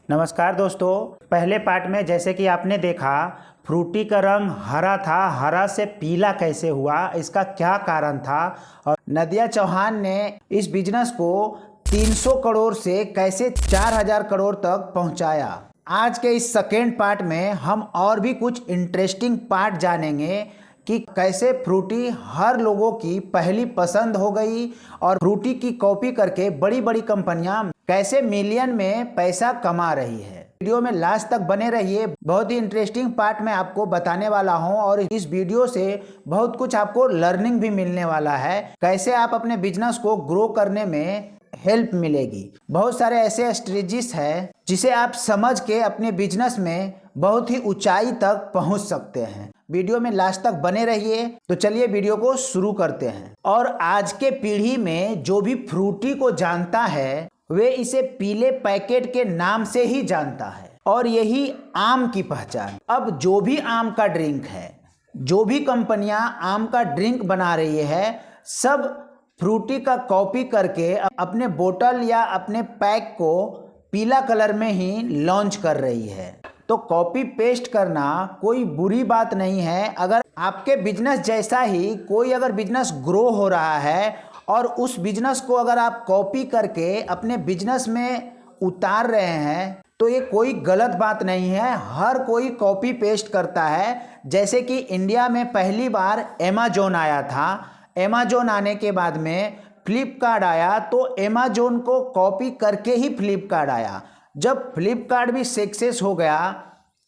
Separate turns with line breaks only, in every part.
नमस्कार दोस्तों। पहले पार्ट में जैसे कि आपने देखा फ्रूटी का रंग हरा था, हरा से पीला कैसे हुआ, इसका क्या कारण था और नदिया चौहान ने इस बिजनेस को 300 करोड़ से कैसे 4000 करोड़ तक पहुंचाया। आज के इस सेकेंड पार्ट में हम और भी कुछ इंटरेस्टिंग पार्ट जानेंगे कि कैसे फ्रूटी हर लोगों की पहली पसंद हो गई और फ्रूटी की कॉपी करके बड़ी बड़ी कंपनियां कैसे मिलियन में पैसा कमा रही है। वीडियो में लास्ट तक बने रहिए, बहुत ही इंटरेस्टिंग पार्ट मैं आपको बताने वाला हूं और इस वीडियो से बहुत कुछ आपको लर्निंग भी मिलने वाला है, कैसे आप अपने बिजनेस को ग्रो करने में हेल्प मिलेगी। बहुत सारे ऐसे स्ट्रेटजीज है जिसे आप समझ के अपने बिजनेस में बहुत ही ऊंचाई तक पहुंच सकते हैं। वीडियो में लास्ट तक बने रहिए। तो चलिए वीडियो को शुरू करते हैं। और आज के पीढ़ी में जो भी फ्रूटी को जानता है वे इसे पीले पैकेट के नाम से ही जानता है और यही आम की पहचान। अब जो भी आम का ड्रिंक है, जो भी कंपनियां आम का ड्रिंक बना रही है, सब फ्रूटी का कॉपी करके अपने बोतल या अपने पैक को पीला कलर में ही लॉन्च कर रही है। तो कॉपी पेस्ट करना कोई बुरी बात नहीं है। अगर आपके बिजनेस जैसा ही कोई अगर बिजनेस ग्रो हो रहा है और उस बिजनेस को अगर आप कॉपी करके अपने बिजनेस में उतार रहे हैं तो ये कोई गलत बात नहीं है। हर कोई कॉपी पेस्ट करता है। जैसे कि इंडिया में पहली बार अमेज़न आया था, अमेज़न आने के बाद में फ्लिपकार्ट आया, तो अमेज़न को कॉपी करके ही फ्लिपकार्ट आया। जब फ्लिपकार्ट भी सक्सेस हो गया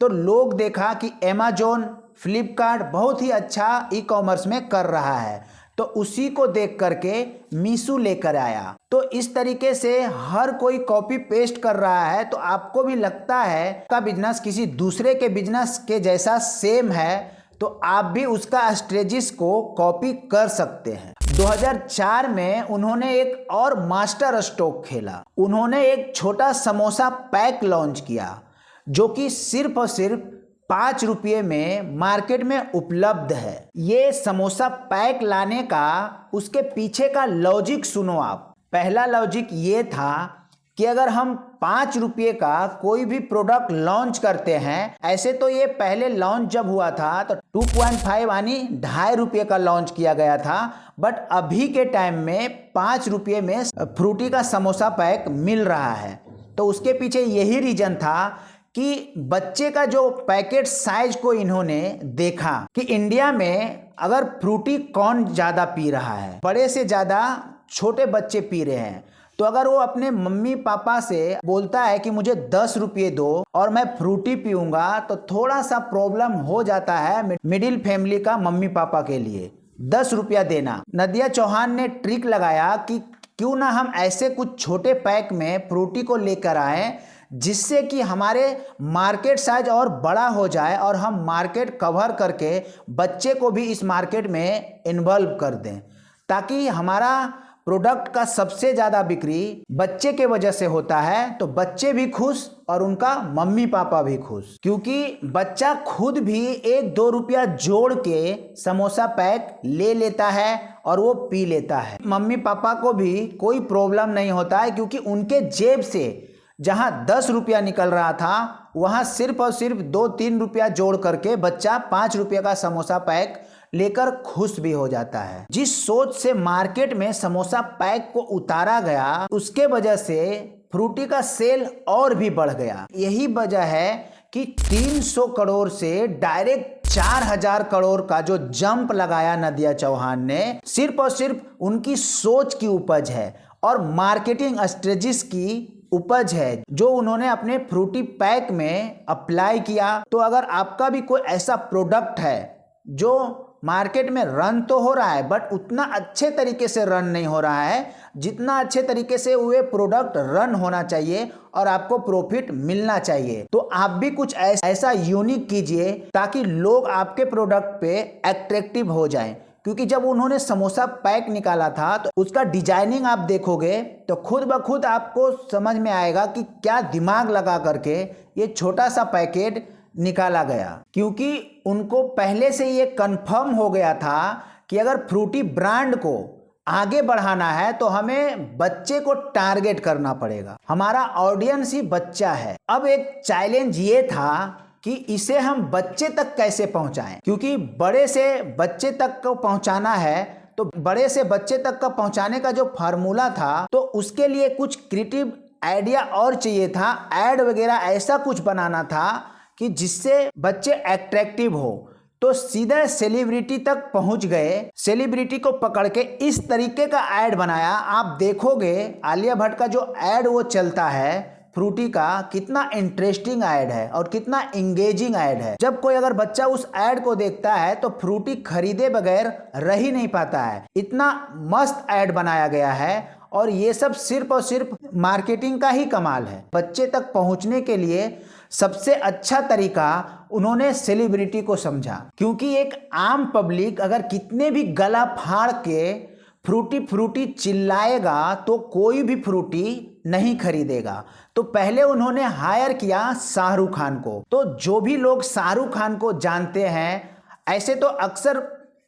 तो लोग देखा कि अमेज़न फ्लिपकार्ट बहुत ही अच्छा ई कॉमर्स में कर रहा है, तो उसी को देख करके मीशो लेकर आया। तो इस तरीके से हर कोई कॉपी पेस्ट कर रहा है। तो आपको भी लगता है का बिजनेस किसी दूसरे के बिजनेस के जैसा सेम है तो आप भी उसका स्ट्रेटजीज को कॉपी कर सकते हैं। 2004 में उन्होंने एक और मास्टर स्ट्रोक खेला। उन्होंने एक छोटा समोसा पैक लॉन्च किया जो कि सिर्फ और सिर्फ 5 रुपये में मार्केट में उपलब्ध है। ये समोसा पैक लाने का उसके पीछे का लॉजिक सुनो आप। पहला लॉजिक ये था कि अगर हम 5 रुपये का कोई भी प्रोडक्ट लॉन्च करते हैं, ऐसे तो ये पहले लॉन्च जब हुआ था तो 2.5 यानी 2.5 रुपये का लॉन्च किया गया था, बट अभी के टाइम में 5 रुपये में फ्रूटी का समोसा पैक मिल रहा है। तो उसके पीछे यही रीजन था कि बच्चे का जो पैकेट साइज को इन्होंने देखा कि इंडिया में अगर फ्रूटी कौन ज़्यादा पी रहा है, बड़े से ज़्यादा छोटे बच्चे पी रहे हैं। तो अगर वो अपने मम्मी पापा से बोलता है कि मुझे 10 रुपये दो और मैं फ्रूटी पीऊँगा, तो थोड़ा सा प्रॉब्लम हो जाता है मिडिल फैमिली का मम्मी पापा के लिए 10 रुपया देना। नदिया चौहान ने ट्रिक लगाया कि क्यों ना हम ऐसे कुछ छोटे पैक में फ्रूटी को लेकर आएँ जिससे कि हमारे मार्केट साइज और बड़ा हो जाए और हम मार्केट कवर करके बच्चे को भी इस मार्केट में इन्वॉल्व कर दें, ताकि हमारा प्रोडक्ट का सबसे ज़्यादा बिक्री बच्चे के वजह से होता है। तो बच्चे भी खुश और उनका मम्मी पापा भी खुश, क्योंकि बच्चा खुद भी 1-2 रुपया जोड़ के समोसा पैक ले लेता है और वो पी लेता है। मम्मी पापा को भी कोई प्रॉब्लम नहीं होता है, क्योंकि उनके जेब से जहां 10 रुपया निकल रहा था वहां सिर्फ और सिर्फ 2-3 रुपया जोड़ करके बच्चा 5 रुपये का समोसा पैक लेकर खुश भी हो जाता है। जिस सोच से मार्केट में समोसा पैक को उतारा गया, उसके वजह से फ्रूटी का सेल और भी बढ़ गया। यही वजह है कि 300 करोड़ से डायरेक्ट 4000 करोड़ का जो जंप लगाया नदिया चौहान ने, सिर्फ और सिर्फ उनकी सोच की उपज है और मार्केटिंग स्ट्रेटजीज की उपज है जो उन्होंने अपने फ्रूटी पैक में अप्लाई किया। तो अगर आपका भी कोई ऐसा प्रोडक्ट है जो मार्केट में रन तो हो रहा है बट उतना अच्छे तरीके से रन नहीं हो रहा है जितना अच्छे तरीके से वो प्रोडक्ट रन होना चाहिए और आपको प्रॉफिट मिलना चाहिए, तो आप भी कुछ ऐसा यूनिक कीजिए ताकि लोग आपके प्रोडक्ट पे अट्रैक्टिव हो जाएं। क्योंकि जब उन्होंने समोसा पैक निकाला था तो उसका डिजाइनिंग आप देखोगे तो खुद ब खुद आपको समझ में आएगा कि क्या दिमाग लगा करके ये छोटा सा पैकेट निकाला गया। क्योंकि उनको पहले से ये कंफर्म हो गया था कि अगर फ्रूटी ब्रांड को आगे बढ़ाना है तो हमें बच्चे को टारगेट करना पड़ेगा। हमारा ऑडियंस ही बच्चा है। अब एक चैलेंज ये था कि इसे हम बच्चे तक कैसे पहुंचाएं, क्योंकि बड़े से बच्चे तक को पहुंचाना है तो बड़े से बच्चे तक का पहुंचाने का जो फार्मूला था तो उसके लिए कुछ क्रिएटिव आइडिया और चाहिए था। ऐड वगैरह ऐसा कुछ बनाना था कि जिससे बच्चे अट्रैक्टिव हो। तो सीधे सेलिब्रिटी तक पहुंच गए, सेलिब्रिटी को पकड़ के इस तरीके का ऐड बनाया। आप देखोगे आलिया भट्ट का जो ऐड वो चलता है फ्रूटी का, कितना इंटरेस्टिंग ऐड है और कितना इंगेजिंग ऐड है। जब कोई अगर बच्चा उस ऐड को देखता है तो फ्रूटी खरीदे बगैर रह ही नहीं पाता है। इतना मस्त ऐड बनाया गया है और ये सब सिर्फ और सिर्फ मार्केटिंग का ही कमाल है। बच्चे तक पहुंचने के लिए सबसे अच्छा तरीका उन्होंने सेलिब्रिटी को समझा, क्योंकि एक आम पब्लिक अगर कितने भी गला फाड़ के फ्रूटी फ्रूटी चिल्लाएगा तो कोई भी फ्रूटी नहीं खरीदेगा। तो पहले उन्होंने हायर किया शाहरुख खान को। तो जो भी लोग शाहरुख खान को जानते हैं, ऐसे तो अक्सर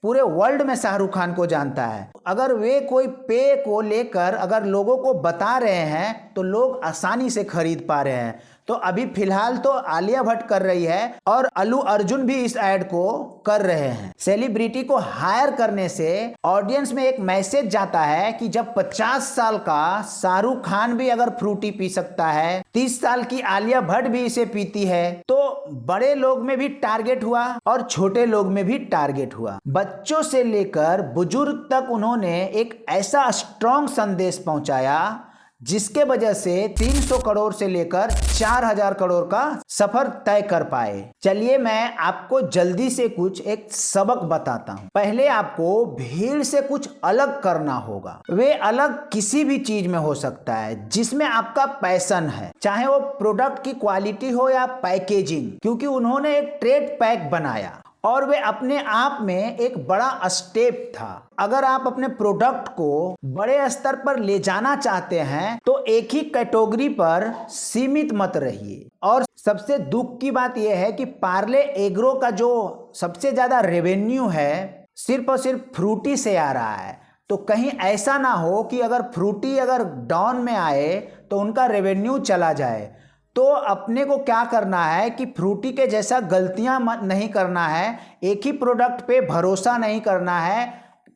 पूरे वर्ल्ड में शाहरुख खान को जानता है, अगर वे कोई पेय को लेकर अगर लोगों को बता रहे हैं तो लोग आसानी से खरीद पा रहे हैं। तो अभी फिलहाल तो आलिया भट्ट कर रही है और अल्लू अर्जुन भी इस ऐड को कर रहे हैं। सेलिब्रिटी को हायर करने से ऑडियंस में एक मैसेज जाता है कि जब 50 साल का शाहरुख खान भी अगर फ्रूटी पी सकता है, 30 साल की आलिया भट्ट भी इसे पीती है, तो बड़े लोग में भी टारगेट हुआ और छोटे लोग में भी टारगेट हुआ। बच्चों से लेकर बुजुर्ग तक उन्होंने एक ऐसा स्ट्रॉन्ग संदेश पहुंचाया जिसके वजह से 300 करोड़ से लेकर 4000 करोड़ का सफर तय कर पाए। चलिए मैं आपको जल्दी से कुछ एक सबक बताता हूँ। पहले आपको भीड़ से कुछ अलग करना होगा। वे अलग किसी भी चीज में हो सकता है जिसमें आपका पैशन है, चाहे वो प्रोडक्ट की क्वालिटी हो या पैकेजिंग, क्योंकि उन्होंने एक ट्रेड पैक बनाया और वे अपने आप में एक बड़ा स्टेप था। अगर आप अपने प्रोडक्ट को बड़े स्तर पर ले जाना चाहते हैं तो एक ही कैटेगरी पर सीमित मत रहिए। और सबसे दुख की बात यह है कि पार्ले एग्रो का जो सबसे ज्यादा रेवेन्यू है सिर्फ और सिर्फ फ्रूटी से आ रहा है। तो कहीं ऐसा ना हो कि अगर फ्रूटी अगर डाउन में आए तो उनका रेवेन्यू चला जाए। तो अपने को क्या करना है कि फ्रूटी के जैसा गलतियां नहीं करना है, एक ही प्रोडक्ट पे भरोसा नहीं करना है,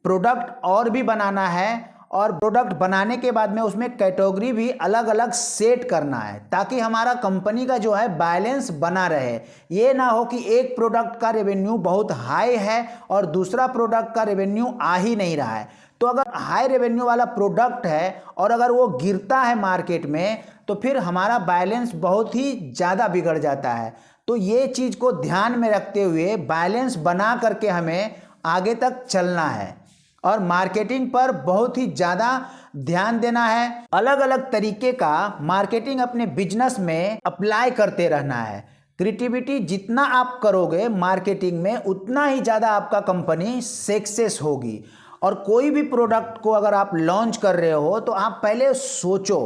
प्रोडक्ट और भी बनाना है और प्रोडक्ट बनाने के बाद में उसमें कैटेगरी भी अलग अलग सेट करना है ताकि हमारा कंपनी का जो है बैलेंस बना रहे। ये ना हो कि एक प्रोडक्ट का रेवेन्यू बहुत हाई है और दूसरा प्रोडक्ट का रेवेन्यू आ ही नहीं रहा है। तो अगर हाई रेवेन्यू वाला प्रोडक्ट है और अगर वो गिरता है मार्केट में तो फिर हमारा बैलेंस बहुत ही ज़्यादा बिगड़ जाता है। तो ये चीज़ को ध्यान में रखते हुए बैलेंस बना करके हमें आगे तक चलना है और मार्केटिंग पर बहुत ही ज़्यादा ध्यान देना है। अलग अलग तरीके का मार्केटिंग अपने बिजनेस में अप्लाई करते रहना है। क्रिएटिविटी जितना आप करोगे मार्केटिंग में उतना ही ज़्यादा आपका कंपनी सक्सेस होगी। और कोई भी प्रोडक्ट को अगर आप लॉन्च कर रहे हो तो आप पहले सोचो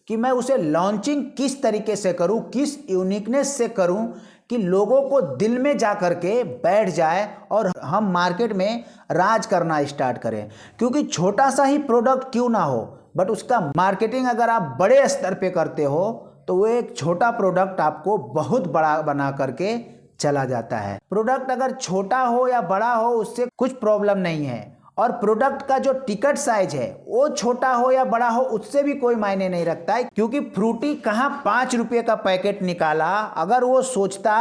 कि मैं उसे लॉन्चिंग किस तरीके से करूं, किस यूनिकनेस से करूं कि लोगों को दिल में जा करके बैठ जाए और हम मार्केट में राज करना स्टार्ट करें। क्योंकि छोटा सा ही प्रोडक्ट क्यों ना हो, बट उसका मार्केटिंग अगर आप बड़े स्तर पे करते हो तो वो एक छोटा प्रोडक्ट आपको बहुत बड़ा बना करके चला जाता है। प्रोडक्ट अगर छोटा हो या बड़ा हो उससे कुछ प्रॉब्लम नहीं है और प्रोडक्ट का जो टिकट साइज है वो छोटा हो या बड़ा हो उससे भी कोई मायने नहीं रखता है। क्योंकि फ्रूटी कहाँ 5 रुपये का पैकेट निकाला, अगर वो सोचता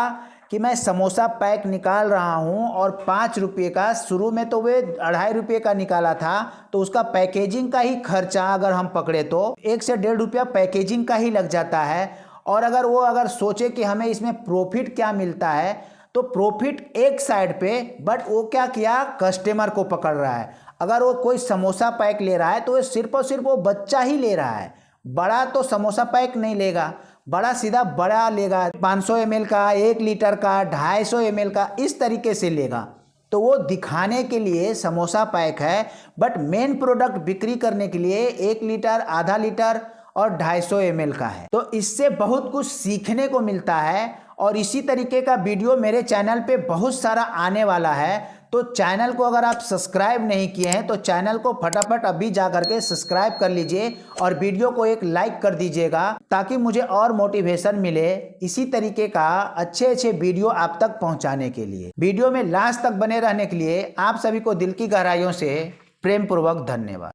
कि मैं समोसा पैक निकाल रहा हूँ और 5 रुपये का, शुरू में तो वे 2.5 रुपये का निकाला था, तो उसका पैकेजिंग का ही खर्चा अगर हम पकड़े तो 1 से 1.5 रुपया पैकेजिंग का ही लग जाता है। और अगर वो अगर सोचे कि हमें इसमें प्रॉफिट क्या मिलता है तो प्रॉफिट एक साइड पे, बट वो क्या किया कस्टमर को पकड़ रहा है। अगर वो कोई समोसा पैक ले रहा है तो वो सिर्फ और सिर्फ वो बच्चा ही ले रहा है, बड़ा तो समोसा पैक नहीं लेगा, बड़ा सीधा बड़ा लेगा 500 ml का, 1 लीटर का, 250 ml का, इस तरीके से लेगा। तो वो दिखाने के लिए समोसा पैक है, बट मेन प्रोडक्ट बिक्री करने के लिए 1 लीटर, आधा लीटर और 250 ml का है। तो इससे बहुत कुछ सीखने को मिलता है और इसी तरीके का वीडियो मेरे चैनल पे बहुत सारा आने वाला है। तो चैनल को अगर आप सब्सक्राइब नहीं किए हैं तो चैनल को फटाफट अभी जा करके सब्सक्राइब कर लीजिए और वीडियो को एक लाइक कर दीजिएगा, ताकि मुझे और मोटिवेशन मिले इसी तरीके का अच्छे अच्छे वीडियो आप तक पहुंचाने के लिए। वीडियो में लास्ट तक बने रहने के लिए आप सभी को दिल की गहराइयों से प्रेम पूर्वक धन्यवाद।